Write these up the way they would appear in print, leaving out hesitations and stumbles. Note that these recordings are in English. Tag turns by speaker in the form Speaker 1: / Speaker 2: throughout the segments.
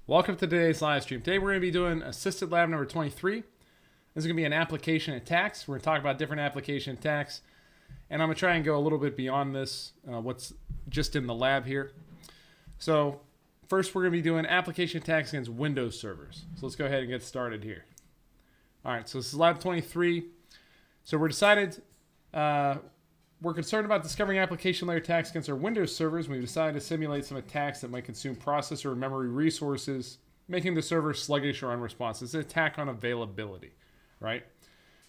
Speaker 1: Welcome to today's live stream. Today we're going to be doing assisted lab number 23. This is going to be an application attacks. We're going to talk about different application attacks. And I'm going to try and go a little bit beyond this, what's just in the lab here. So first we're going to be doing application attacks against Windows servers. So let's go ahead and get started here. All right, so this is lab 23. So we're concerned about discovering application layer attacks against our Windows servers. We've decided to simulate some attacks that might consume processor and memory resources, making the server sluggish or unresponsive. It's an attack on availability, right?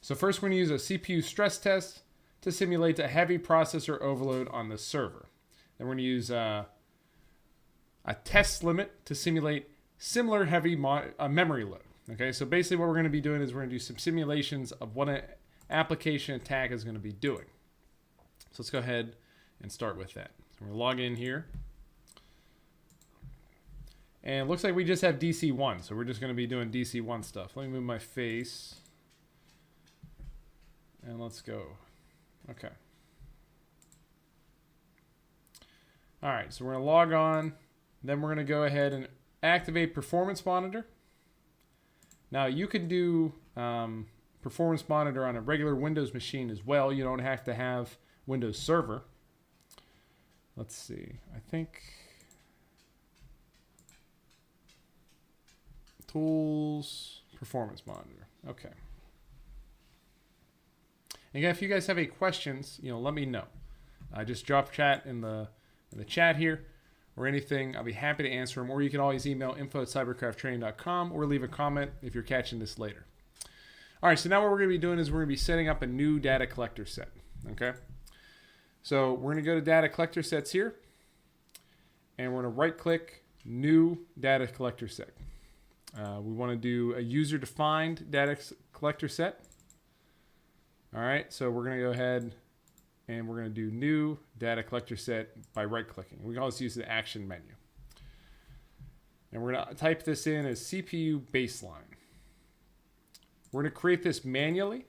Speaker 1: So first we're going to use a CPU stress test to simulate a heavy processor overload on the server. Then we're going to use a test limit to simulate similar heavy memory load. Okay, so basically what we're going to be doing is we're going to do some simulations of what an application attack is going to be doing. So let's go ahead and start with that. So we're going to log in here. And it looks like we just have DC1. So we're just going to be doing DC1 stuff. Let me move my face. And let's go. Okay. All right, so we're going to log on. Then we're going to go ahead and activate Performance Monitor. Now you can do Performance Monitor on a regular Windows machine as well. You don't have to have Windows Server. Let's see. I think Tools, Performance Monitor. Okay. Again, if you guys have any questions, let me know. Just drop chat in the chat here or anything. I'll be happy to answer them. Or you can always email info@cyberkrafttraining.com or leave a comment if you're catching this later. All right. So now what we're going to be doing is we're going to be setting up a new data collector set. Okay. So we're going to go to data collector sets here, and we're going to right click new data collector set. We want to do a user defined data collector set. All right, so we're going to go ahead and we're going to do new data collector set by right clicking. We can always use the action menu. And we're going to type this in as CPU baseline. We're going to create this manually.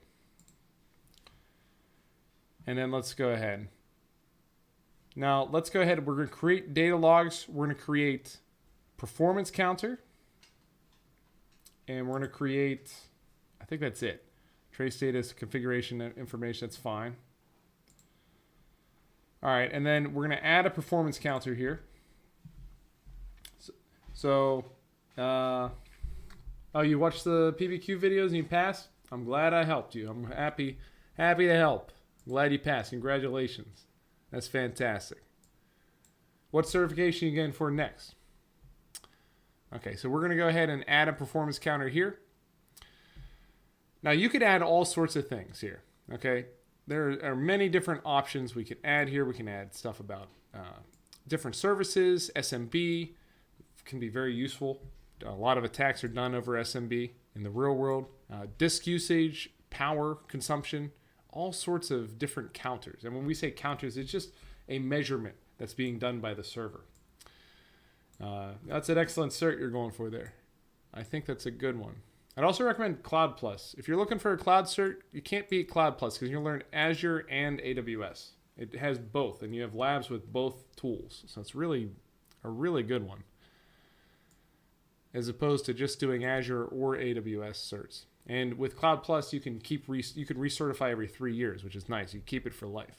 Speaker 1: And then let's go ahead. Now, let's go ahead. We're going to create data logs. We're going to create performance counter. And we're going to create, I think that's it. Trace status, configuration information, that's fine. All right, and then we're going to add a performance counter here. Oh, you watched the PBQ videos and you passed? I'm glad I helped you. I'm happy to help. Glad you passed. Congratulations. That's fantastic. What certification are you getting for next? Okay, so we're going to go ahead and add a performance counter here. Now, you could add all sorts of things here. Okay, there are many different options we can add here. We can add stuff about different services. SMB can be very useful. A lot of attacks are done over SMB in the real world. Disk usage, power consumption, all sorts of different counters. And when we say counters, it's just a measurement that's being done by the server. That's an excellent cert you're going for there. I think that's a good one. I'd also recommend Cloud Plus. If you're looking for a cloud cert, you can't beat Cloud Plus because you'll learn Azure and AWS. It has both, and you have labs with both tools. So it's really a really good one, as opposed to just doing Azure or AWS certs. And with Cloud Plus, you can recertify every 3 years, which is nice. You keep it for life.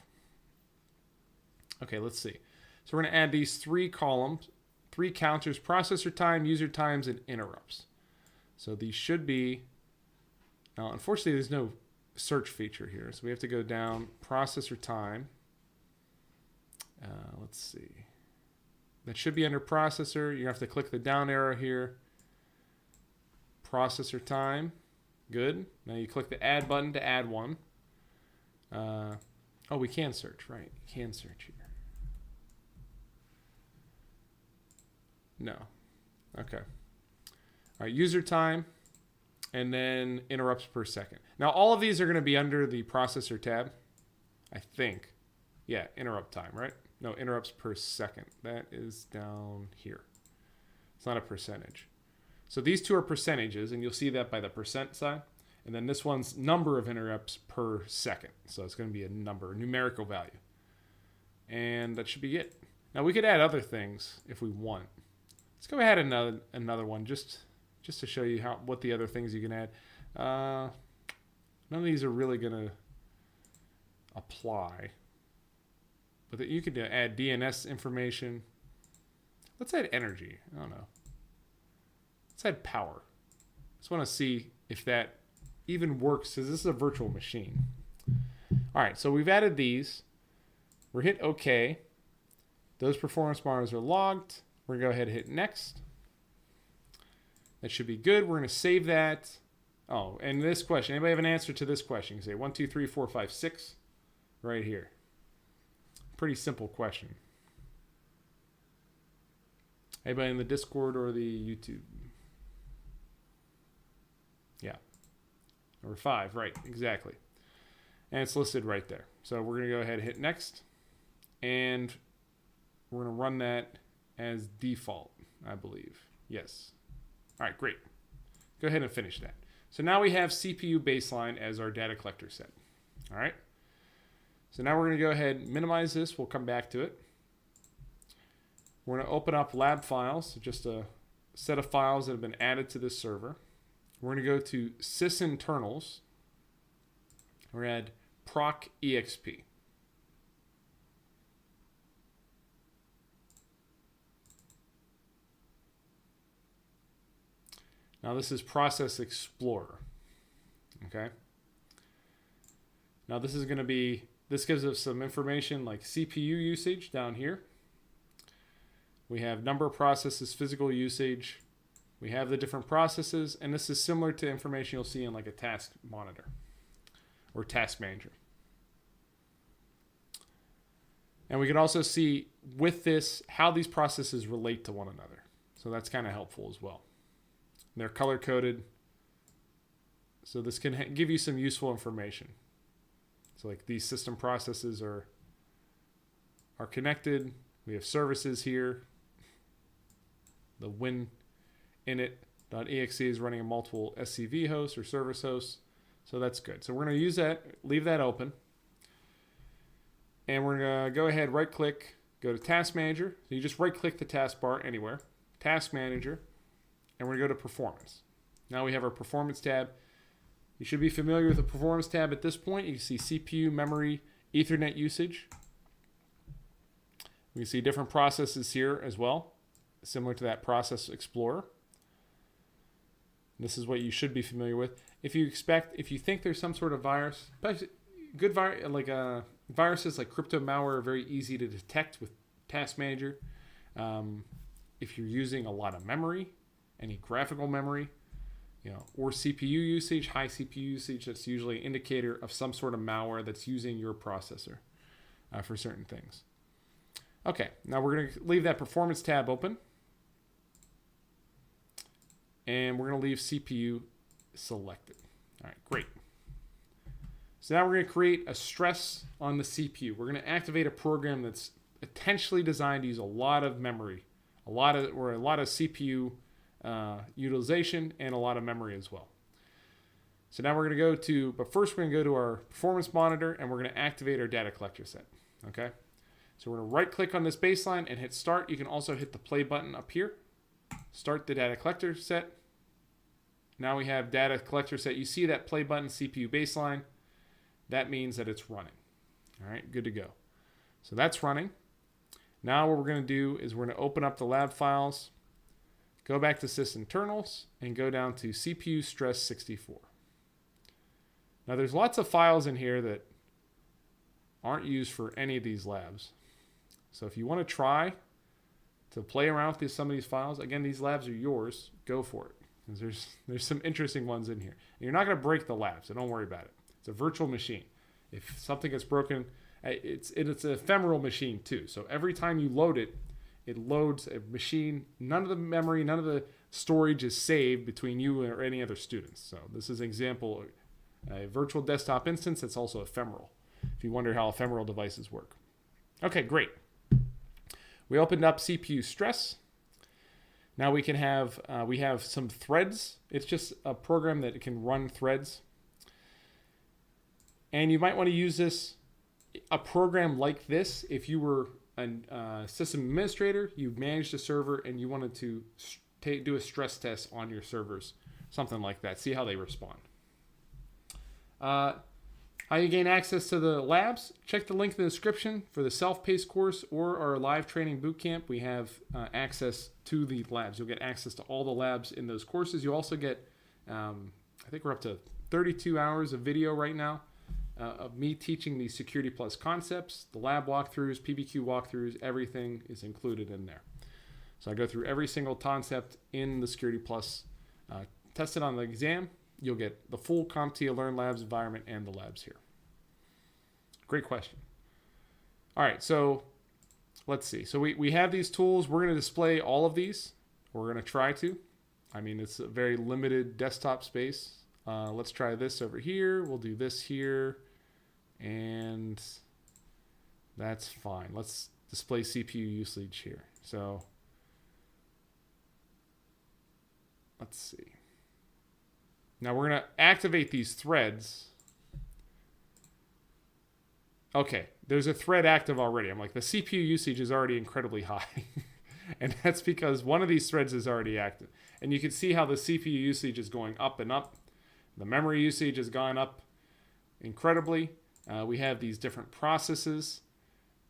Speaker 1: Okay, let's see. So we're going to add these 3 columns, 3 counters: processor time, user times, and interrupts. So these should be. Now, unfortunately, there's no search feature here, so we have to go down processor time. Let's see. That should be under processor. You have to click the down arrow here. Processor time. Good. Now you click the add button to add one. Oh, we can search, right? You can search here. No. Okay. All right, user time, and then interrupts per second. Now, all of these are going to be under the processor tab, I think. Yeah, interrupt time, right? No, interrupts per second. That is down here. It's not a percentage. So these two are percentages, and you'll see that by the percent sign. And then this one's number of interrupts per second. So it's going to be a number, a numerical value. And that should be it. Now we could add other things if we want. Let's go ahead and another one just to show you what the other things you can add. None of these are really going to apply. But you could add DNS information. Let's add energy. I don't know. Let's add power. Just want to see if that even works, because this is a virtual machine. All right, so we've added these. We're hit OK. Those performance bars are logged. We're going to go ahead and hit next. That should be good. We're going to save that. Oh, and this question. Anybody have an answer to this question? You can say 1, 2, 3, 4, 5, 6 right here. Pretty simple question. Anybody in the Discord or the YouTube? Yeah. Number 5, right, exactly. And it's listed right there. So we're going to go ahead and hit next. And we're going to run that as default, I believe. Yes. All right, great. Go ahead and finish that. So now we have CPU baseline as our data collector set. All right. So now we're going to go ahead and minimize this. We'll come back to it. We're going to open up lab files, just a set of files that have been added to this server. We're going to go to sysinternals. We're going to add proc exp. Now this is Process Explorer. Okay. Now this is going to be, this gives us some information like CPU usage down here. We have number of processes, physical usage. We have the different processes, and this is similar to information you'll see in like a task monitor or task manager. And we can also see with this how these processes relate to one another. So that's kind of helpful as well. They're color coded. So this can give you some useful information. So like these system processes are connected. We have services here. The WinInit.exe is running a multiple SCV hosts or service hosts. So that's good. So we're going to use that, leave that open. And we're going to go ahead, right click, go to Task Manager. So you just right click the taskbar anywhere. Task Manager. And we're going to go to Performance. Now we have our Performance tab. You should be familiar with the Performance tab at this point. You can see CPU, memory, Ethernet usage. We can see different processes here as well, similar to that Process Explorer. This is what you should be familiar with. If you think there's some sort of virus, good virus, like viruses like crypto malware are very easy to detect with Task Manager. If you're using a lot of memory, any graphical memory, or CPU usage, high CPU usage, that's usually an indicator of some sort of malware that's using your processor for certain things. Okay, now we're going to leave that Performance tab open. And we're going to leave CPU selected. All right, great. So now we're going to create a stress on the CPU. We're going to activate a program that's potentially designed to use a lot of memory, a lot of CPU utilization, and a lot of memory as well. So now we're going to but first we're going to go to our performance monitor, and we're going to activate our data collector set. Okay. So we're going to right click on this baseline and hit start. You can also hit the play button up here. Start the data collector set. Now we have data collector set. You see that play button, CPU baseline. That means that it's running. All right, good to go. So that's running. Now what we're going to do is we're going to open up the lab files, go back to sysinternals, and go down to CPU stress 64. Now there's lots of files in here that aren't used for any of these labs. So if you want to try to play around with some of these files, again, these labs are yours, go for it. Because there's some interesting ones in here. And you're not going to break the lab, so don't worry about it. It's a virtual machine. If something gets broken, it's an ephemeral machine too. So every time you load it, it loads a machine. None of the memory, none of the storage is saved between you or any other students. So this is an example, a virtual desktop instance that's also ephemeral, if you wonder how ephemeral devices work. Okay, great. We opened up CPU stress. Now we can have, we have some threads. It's just a program that can run threads. And you might want to use a program like this if you were a system administrator, you managed a server, and you wanted to do a stress test on your servers, something like that. See how they respond. How you gain access to the labs? Check the link in the description for the self-paced course or our live training bootcamp. We have access to the labs. You'll get access to all the labs in those courses. You also get, I think we're up to 32 hours of video right now of me teaching the Security Plus concepts, the lab walkthroughs, PBQ walkthroughs, everything is included in there. So I go through every single concept in the Security Plus, test it on the exam. You'll get the full CompTIA Learn Labs environment and the labs here. Great question. All right, so let's see. So we have these tools. We're going to display all of these. We're going to try to. I mean, it's a very limited desktop space. Let's try this over here. We'll do this here. And that's fine. Let's display CPU usage here. So let's see. Now we're going to activate these threads. Okay, there's a thread active already. I'm like, the CPU usage is already incredibly high. And that's because one of these threads is already active. And you can see how the CPU usage is going up and up. The memory usage has gone up incredibly. We have these different processes.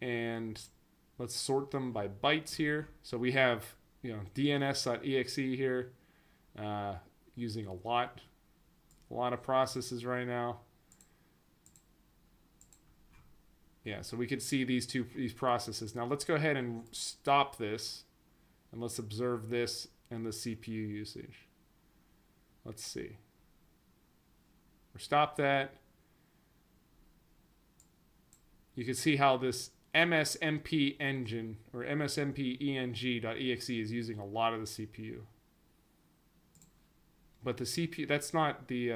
Speaker 1: And let's sort them by bytes here. So we have, DNS.exe here, using a lot of processes right now. Yeah, so we could see these processes. Now let's go ahead and stop this, and let's observe this and the CPU usage. Let's see. Or stop that. You can see how this MSMP engine or MSMPENG.exe is using a lot of the CPU. But the CPU, that's not the,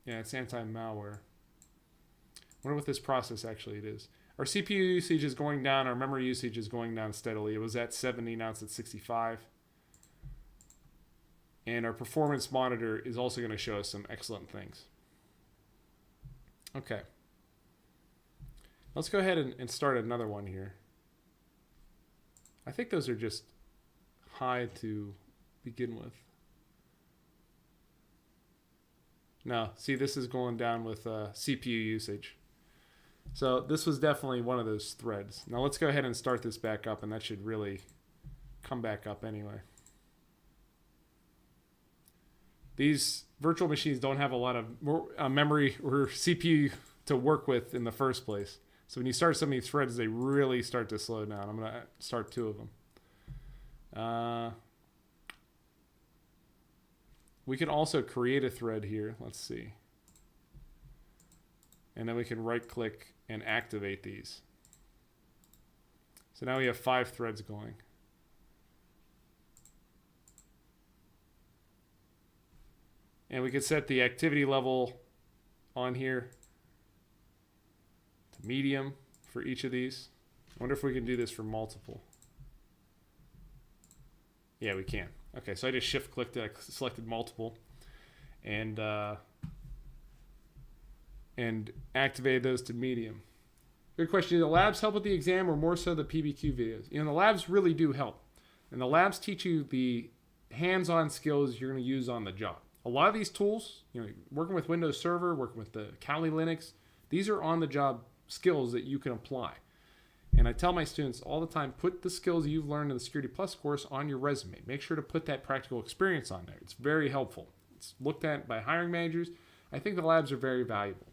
Speaker 1: it's anti-malware. I wonder what this process actually it is. Our CPU usage is going down. Our memory usage is going down steadily. It was at 70, now it's at 65. And our performance monitor is also going to show us some excellent things. Okay. Let's go ahead and start another one here. I think those are just high to begin with. No, see, this is going down with CPU usage. So this was definitely one of those threads. Now let's go ahead and start this back up, and that should really come back up anyway. These virtual machines don't have a lot of memory or CPU to work with in the first place. So when you start some of these threads, they really start to slow down. I'm going to start 2 of them. We can also create a thread here. Let's see. And then we can right-click and activate these. So now we have 5 threads going. And we could set the activity level on here to medium for each of these. I wonder if we can do this for multiple. Yeah, we can. Okay, so I just shift-clicked it, I selected multiple, and activated those to medium. Good question. Do the labs help with the exam or more so the PBQ videos? The labs really do help. And the labs teach you the hands-on skills you're going to use on the job. A lot of these tools, working with Windows Server, working with the Kali Linux, these are on-the-job skills that you can apply. And I tell my students all the time, put the skills you've learned in the Security Plus course on your resume. Make sure to put that practical experience on there. It's very helpful. It's looked at by hiring managers. I think the labs are very valuable.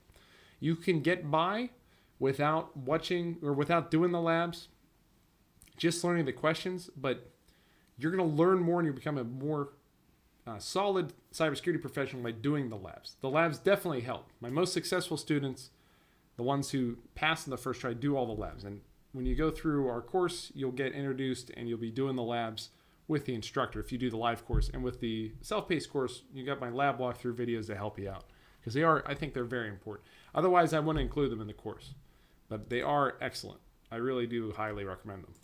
Speaker 1: You can get by without watching or without doing the labs, just learning the questions, but you're going to learn more and you become a more solid cybersecurity professional by doing the labs. The labs definitely help. My most successful students, the ones who pass in the first try, do all the labs. And when you go through our course, you'll get introduced and you'll be doing the labs with the instructor if you do the live course. And with the self-paced course, you got my lab walkthrough videos to help you out. Because I think they're very important. Otherwise, I wouldn't include them in the course. But they are excellent. I really do highly recommend them.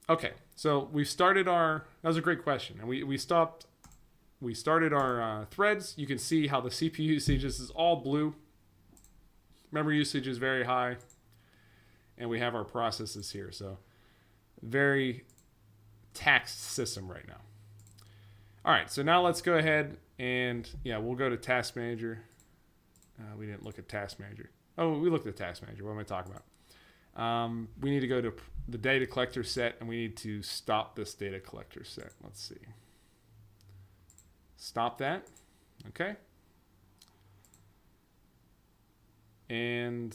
Speaker 1: Okay, so we've started that was a great question. And we started our threads. You can see how the CPU usage, this is all blue. memory usage is very high, and we have our processes here. So very taxed system right now. All right, so now let's go ahead and, we'll go to Task Manager. We didn't look at Task Manager. Oh, we looked at Task Manager. What am I talking about? We need to go to the data collector set, and we need to stop this data collector set. Let's see. Stop that. Okay. And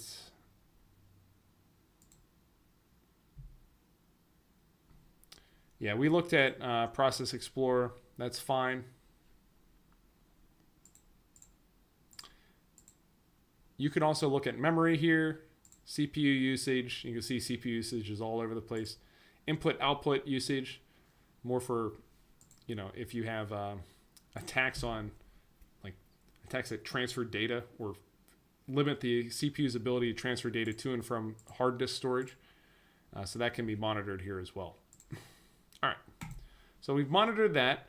Speaker 1: we looked at Process Explorer. That's fine. You can also look at memory here, CPU usage. You can see CPU usage is all over the place. Input output usage, more for, if you have attacks that transfer data or limit the CPU's ability to transfer data to and from hard disk storage. So that can be monitored here as well. All right. So we've monitored that.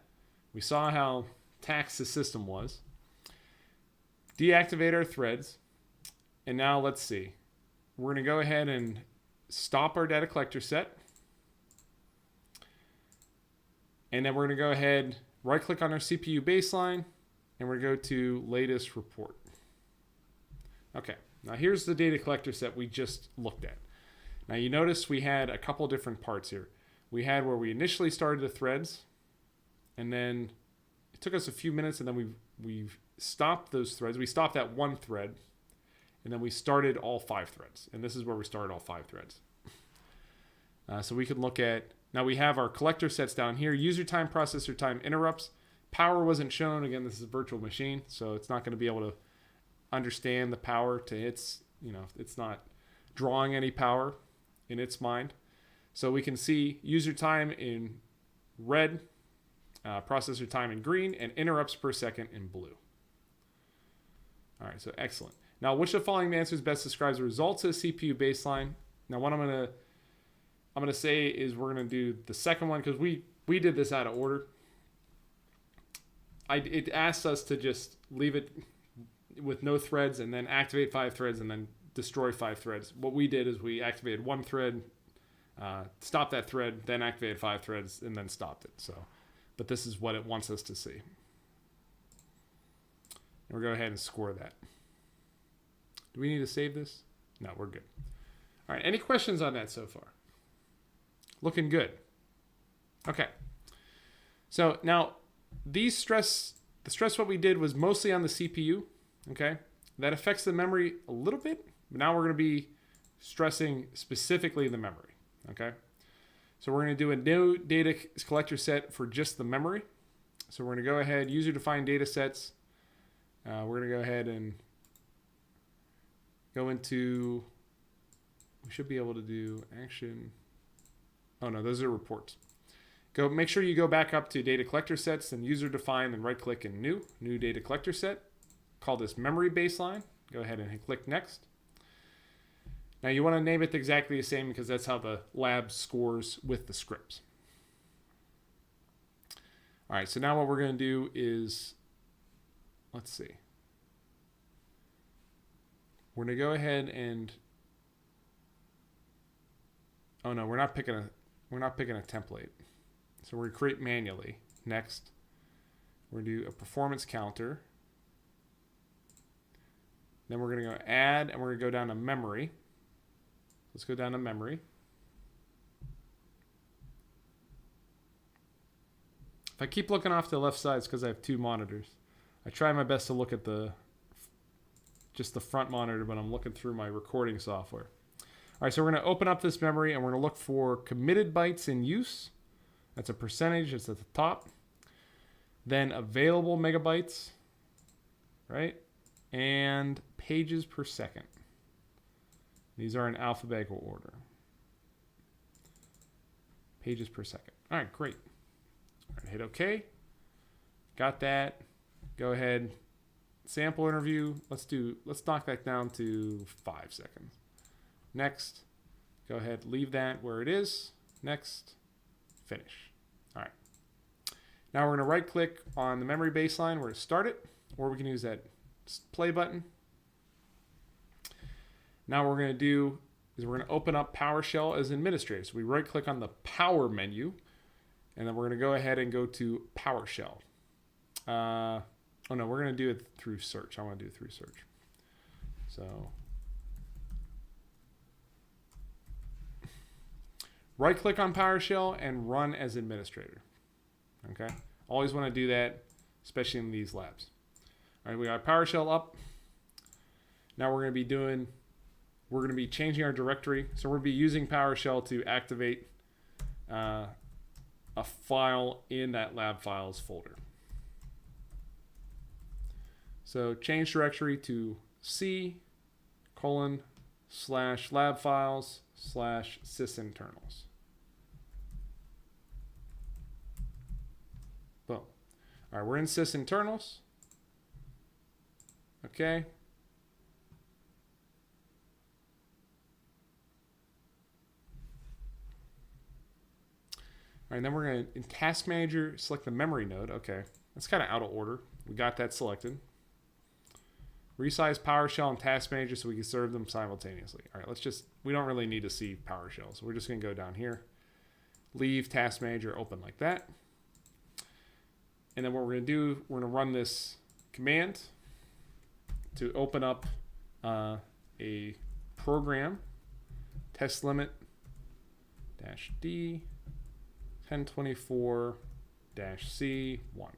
Speaker 1: We saw how taxed the system was. Deactivate our threads. And now let's see. We're going to go ahead and stop our data collector set. And then we're going to go ahead, right click on our CPU baseline, and we're going to go to latest report. Okay, now here's the data collector set we just looked at. Now you notice we had a couple different parts here. We had where we initially started the threads, and then it took us a few minutes, and then we've stopped those threads. We stopped at one thread, and then we started all 5 threads. And this is where we started all 5 threads. So we can look at, now we have our collector sets down here. User time, processor time, interrupts. Power wasn't shown. Again, this is a virtual machine, so it's not going to be able to understand the power to its, it's not drawing any power in its mind. So we can see user time in red, processor time in green, and interrupts per second in blue. All right, so excellent. Now, which of the following answers best describes the results of the CPU baseline? Now, what I'm gonna say is we're gonna do the second one because we did this out of order. It asks us to just leave it with no threads and then activate 5 threads and then destroy 5 threads. What we did is we activated 1 thread, stopped that thread, then activated 5 threads, and then stopped it. So, but this is what it wants us to see. And we'll go ahead and score that. Do we need to save this? No, we're good. All right, any questions on that so far? Looking good. Okay. So now the stress what we did was mostly on the CPU, okay? That affects the memory a little bit, but now we're going to be stressing specifically the memory, okay? So we're going to do a new data collector set for just the memory. So we're going to go ahead, user-defined data sets. We're going to go ahead and go into, we should be able to do action. Oh no, those are reports. Make sure you go back up to data collector sets and user define and right click in new data collector set. Call this memory baseline. Go ahead and click next. Now you want to name it exactly the same because that's how the lab scores with the scripts. All right, so now what we're going to do is, let's see. We're going to go ahead and, oh no, we're not picking a template. So we're going to create manually. Next, we're going to do a performance counter. Then we're going to go add, and we're going to go down to memory. Let's go down to memory. If I keep looking off to the left side, it's because I have 2 monitors. I try my best to look at just the front monitor, but I'm looking through my recording software. All right, so we're going to open up this memory, and we're going to look for committed bytes in use. That's a percentage. It's at the top. Then available megabytes, right? And pages per second. These are in alphabetical order. Pages per second. All right, great. All right, hit OK. Got that. Go ahead. Sample interview. Let's knock that down to 5 seconds. Next. Go ahead. Leave that where it is. Next. Finish. All right. Now we're going to right click on the memory baseline. We're going to start it, or we can use that play button. Now what we're going to do is we're going to open up PowerShell as administrator. So we right click on the Power menu, and then we're going to go ahead and go to PowerShell. Oh no, we're going to do it through search. I want to do it through search. So right click on PowerShell and run as administrator. Okay. Always want to do that, especially in these labs. All right, we got PowerShell up. Now we're going to be changing our directory. So we're going to be using PowerShell to activate a file in that lab files folder. So change directory to C:/labfiles/sysinternals. Boom. All right, we're in sysinternals. Okay. All right, then we're going to, in Task Manager, select the memory node. Okay, that's kind of out of order. We got that selected. Resize PowerShell and Task Manager so we can serve them simultaneously. All right, we don't really need to see PowerShell, so we're just going to go down here. Leave Task Manager open like that. And then what we're going to do, we're going to run this command to open up a program, test limit -D 1024-C1.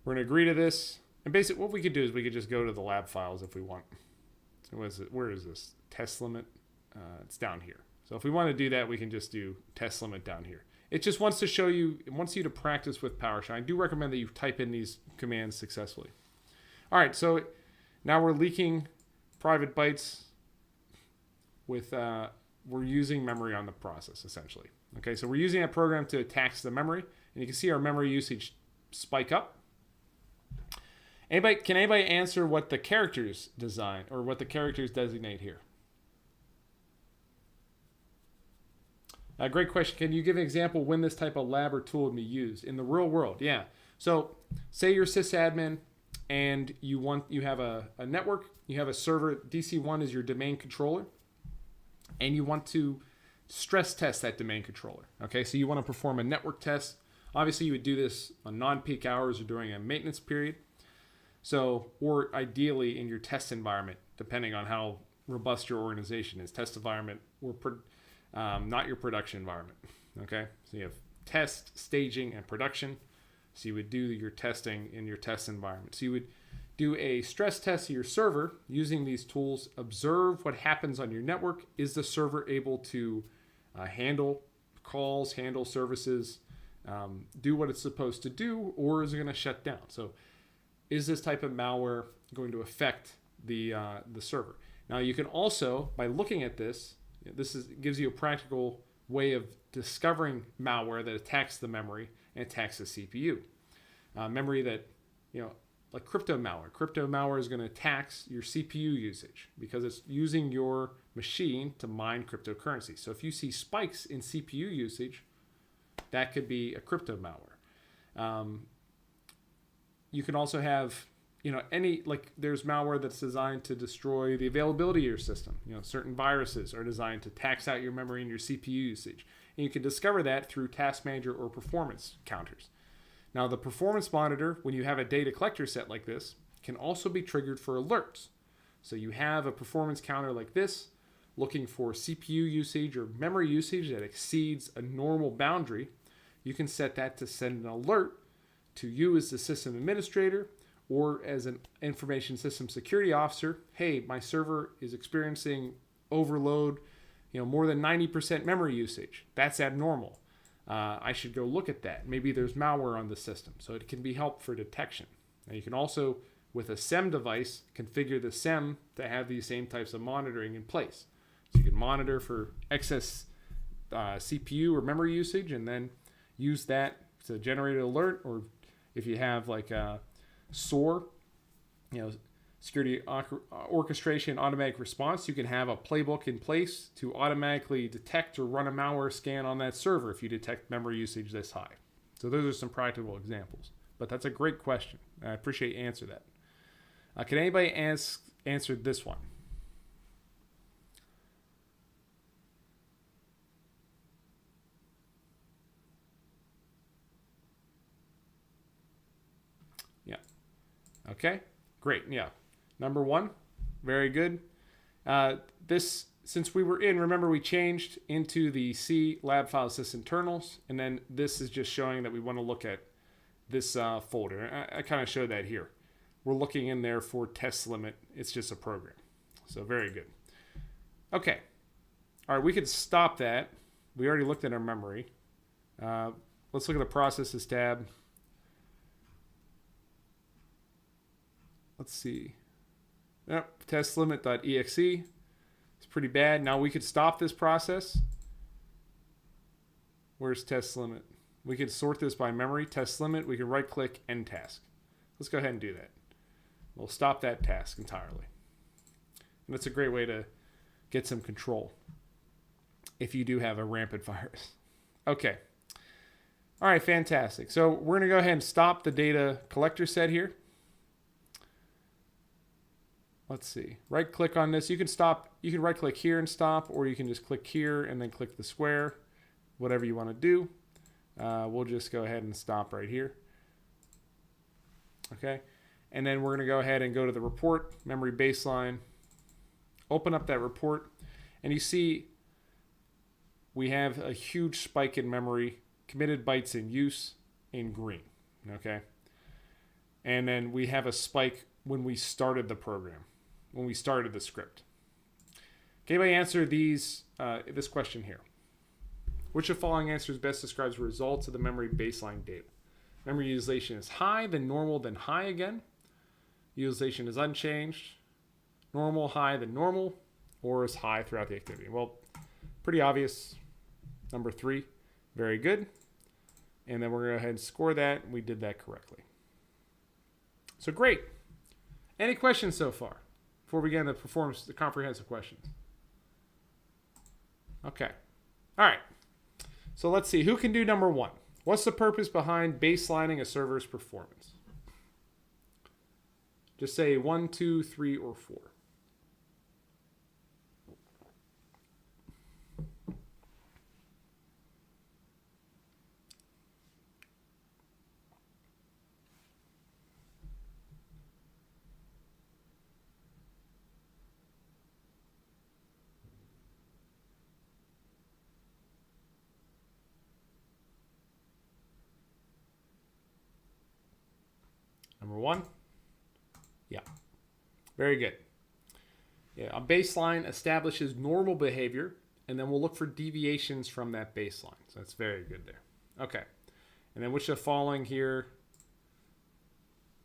Speaker 1: We're going to agree to this. And basically what we could do is we could just go to the lab files if we want. Where is this? Test limit? It's down here. So if we want to do that, we can just do test limit down here. It just wants to show you, it wants you to practice with PowerShell. I do recommend that you type in these commands successfully. All right, so now we're leaking private bytes with, we're using memory on the process, essentially. Okay, so we're using that program to tax the memory, and you can see our memory usage spike up. Can anybody answer what the characters design, or what the characters designate here? Great question. Can you give an example when this type of lab or tool would be used in the real world? Yeah. So say you're sysadmin and you have a network, you have a server, DC1 is your domain controller, and you want to stress test that domain controller. Okay, so you want to perform a network test. Obviously, you would do this on non-peak hours or during a maintenance period. So, or ideally in your test environment, depending on how robust your organization is. Test environment or not your production environment. Okay, so you have test, staging, and production. So you would do your testing in your test environment. So you would do a stress test of your server using these tools. Observe what happens on your network. Is the server able to handle calls, handle services, do what it's supposed to do, or is it going to shut down? So is this type of malware going to affect the server? Now you can also, by looking at this, gives you a practical way of discovering malware that attacks the memory and attacks the CPU. Memory that, like crypto malware. Crypto malware is going to tax your CPU usage because it's using your machine to mine cryptocurrency. So if you see spikes in CPU usage, that could be a crypto malware. You can also have, there's malware that's designed to destroy the availability of your system. Certain viruses are designed to tax out your memory and your CPU usage. And you can discover that through Task Manager or performance counters. Now, the performance monitor, when you have a data collector set like this, can also be triggered for alerts. So you have a performance counter like this, looking for CPU usage or memory usage that exceeds a normal boundary. You can set that to send an alert to you as the system administrator or as an information system security officer. Hey, my server is experiencing overload, more than 90% memory usage. That's abnormal. I should go look at that. Maybe there's malware on the system, so it can be helpful for detection. Now you can also, with a SEM device, configure the SEM to have these same types of monitoring in place. So you can monitor for excess CPU or memory usage and then use that to generate an alert. Or if you have like a SOAR, security orchestration automatic response, you can have a playbook in place to automatically detect or run a malware scan on that server if you detect memory usage this high. So those are some practical examples. But that's a great question. I appreciate you answer that. Can anybody answer this one? Yeah. Okay. Great. Yeah. Number 1. Very good. This, since we were in, remember we changed into the C lab file sys internals, and then this is just showing that we want to look at this folder. I kind of showed that here. We're looking in there for test limit. It's just a program. So very good. Okay. All right, we could stop that. We already looked at our memory. Let's look at the processes tab. Let's see. Yep, test limit.exe. It's pretty bad. Now we could stop this process. Where's test limit? We could sort this by memory. Test limit. We can right click end task. Let's go ahead and do that. We'll stop that task entirely. And that's a great way to get some control if you do have a rampant virus. Okay. All right, fantastic. So we're going to go ahead and stop the data collector set here. Let's see. Right click on this. You can stop. You can right click here and stop, or you can just click here and then click the square, whatever you want to do. We'll just go ahead and stop right here. Okay. And then we're going to go ahead and go to the report, memory baseline, open up that report, and you see we have a huge spike in memory, committed bytes in use in green. Okay. And then we have a spike when we started the program, when we started the script. Can anybody answer this question here? Which of the following answers best describes the results of the memory baseline data? Memory utilization is high, then normal, then high again. Utilization is unchanged. Normal, high, then normal, or is high throughout the activity. Well, pretty obvious. Number 3, very good. And then we're going to go ahead and score that. We did that correctly. So great. Any questions so far before we get into the comprehensive questions? Okay. All right. So let's see. Who can do number 1? What's the purpose behind baselining a server's performance? Just say 1, 2, 3, or 4. Number 1? Yeah. Very good. Yeah, a baseline establishes normal behavior, and then we'll look for deviations from that baseline. So that's very good there. Okay. And then which of the following here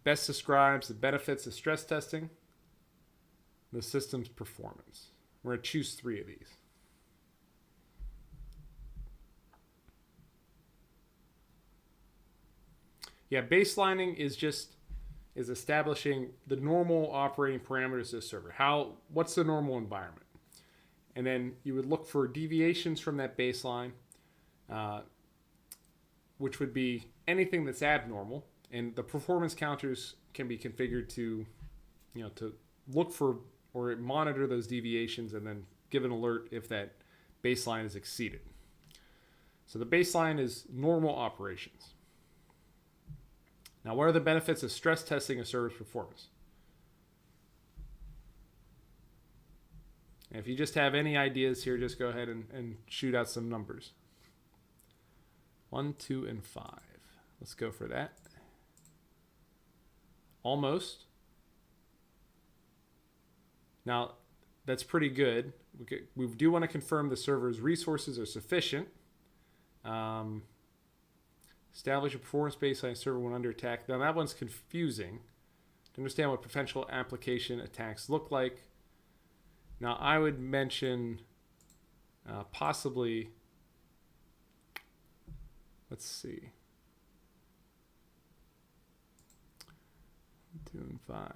Speaker 1: best describes the benefits of stress testing, the system's performance? We're going to choose 3 of these. Yeah, baselining is establishing the normal operating parameters of the server. What's the normal environment? And then you would look for deviations from that baseline, which would be anything that's abnormal. And the performance counters can be configured to look for or monitor those deviations and then give an alert if that baseline is exceeded. So the baseline is normal operations. Now, what are the benefits of stress testing a server's performance? And if you just have any ideas here, just go ahead and shoot out some numbers. 1, 2, and 5. Let's go for that. Almost. Now, that's pretty good. We do want to confirm the server's resources are sufficient. Establish a performance baseline server when under attack. Now that one's confusing. To understand what potential application attacks look like. Now I would mention possibly, let's see, 2 and 5.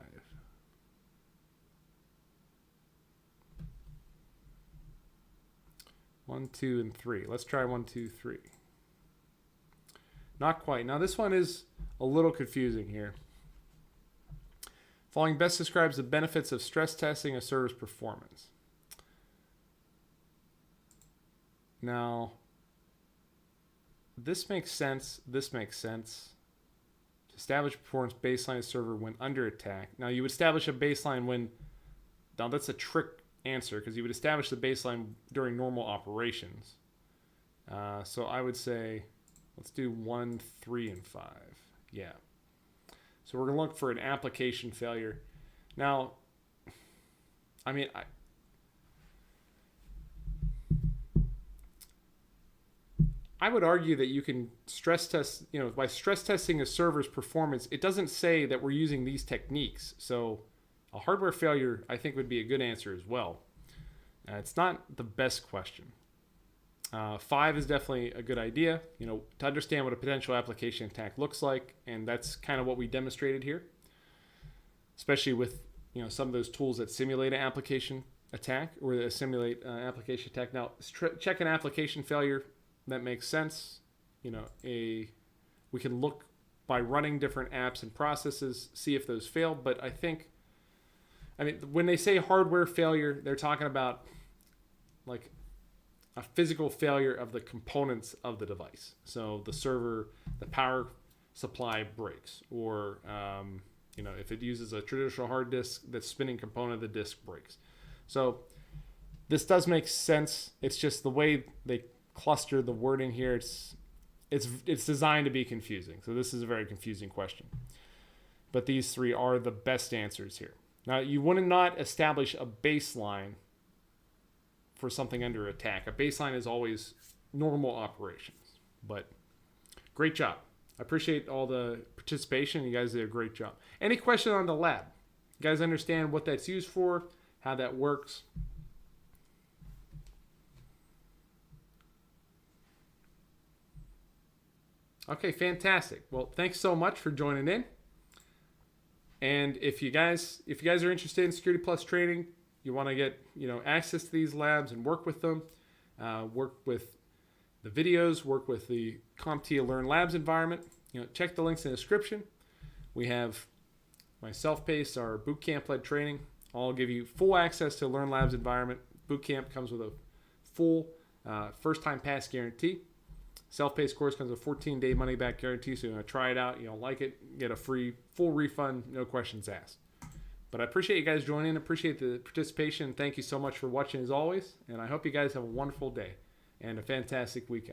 Speaker 1: One, 2, and 3. Let's try 1, 2, 3. Not quite. Now this one is a little confusing here. Following best describes the benefits of stress testing a server's performance. Now, this makes sense. This makes sense. To establish performance baseline of server when under attack. Now, you would establish a baseline when... Now, that's a trick answer because you would establish the baseline during normal operations. So I would say, let's do 1, 3, and 5. Yeah. So we're going to look for an application failure. Now, I mean, I would argue that you can stress test, by stress testing a server's performance, it doesn't say that we're using these techniques. So a hardware failure, I think, would be a good answer as well. It's not the best question. 5 is definitely a good idea, to understand what a potential application attack looks like, and that's kind of what we demonstrated here, especially with some of those tools that simulate an application attack or that simulate an application attack. Now, check an application failure. That makes sense. We can look by running different apps and processes, see if those fail. But when they say hardware failure, they're talking about like a physical failure of the components of the device. So the server, the power supply breaks, or if it uses a traditional hard disk, the spinning component of the disk breaks. So this does make sense. It's just the way they cluster the wording here. It's designed to be confusing. So this is a very confusing question. But these 3 are the best answers here. Now, you want to not establish a baseline for something under attack. A baseline is always normal operations. But great job. I appreciate all the participation. You guys did a great job. Any question on the lab? You guys understand what that's used for, how that works? Okay, fantastic. Well, thanks so much for joining in. And if you guys are interested in Security Plus training, you want to get access to these labs and work with them, work with the videos, work with the CompTIA Learn Labs environment. Check the links in the description. We have my self-paced, our bootcamp-led training. I'll give you full access to Learn Labs environment. Bootcamp comes with a full first-time pass guarantee. Self-paced course comes with a 14-day money-back guarantee, so you're going to try it out. You don't like it, get a free, full refund, no questions asked. But I appreciate you guys joining. Appreciate the participation. Thank you so much for watching as always. And I hope you guys have a wonderful day and a fantastic weekend.